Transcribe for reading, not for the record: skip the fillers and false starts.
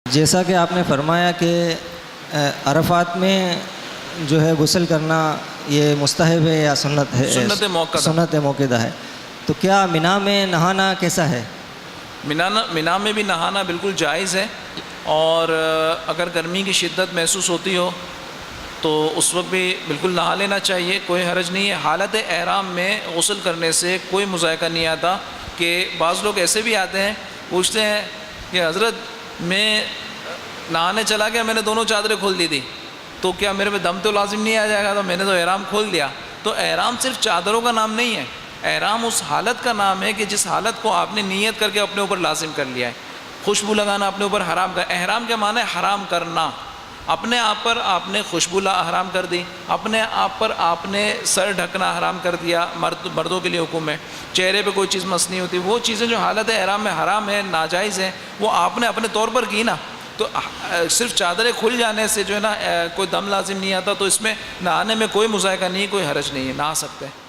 جیسا کہ آپ نے فرمایا کہ عرفات میں جو ہے غسل کرنا یہ مستحب ہے یا سنت ہے؟ سنت موقدہ ہے. تو کیا منا میں نہانا کیسا ہے؟ منا میں بھی نہانا بالکل جائز ہے، اور اگر گرمی کی شدت محسوس ہوتی ہو تو اس وقت بھی بالکل نہا لینا چاہیے، کوئی حرج نہیں ہے. حالت احرام میں غسل کرنے سے کوئی مذائقہ نہیں آتا. کہ بعض لوگ ایسے بھی آتے ہیں، پوچھتے ہیں کہ حضرت میں نہانے چلا گیا، میں نے دونوں چادریں کھول دی تھی، تو کیا میرے پہ دم تو لازم نہیں آ جائے گا؟ تو میں نے تو احرام کھول دیا. تو احرام صرف چادروں کا نام نہیں ہے، احرام اس حالت کا نام ہے کہ جس حالت کو آپ نے نیت کر کے اپنے اوپر لازم کر لیا ہے. خوشبو لگانا اپنے اوپر حرام کا، احرام کیا معنی ہے؟ حرام کرنا. اپنے آپ پر آپ نے خوشبو حرام کر دی، اپنے آپ پر آپ نے سر ڈھکنا حرام کر دیا. مردوں کے لیے حکم ہے، چہرے پہ کوئی چیز مس نہیں ہوتی. وہ چیزیں جو حالت احرام میں حرام ہے، ناجائز ہیں، وہ آپ نے اپنے طور پر کی نا. تو صرف چادریں کھل جانے سے جو ہے نا کوئی دم لازم نہیں آتا. تو اس میں نہانے میں کوئی مذائقہ نہیں، کوئی حرج نہیں ہے، نہا سکتے ہیں.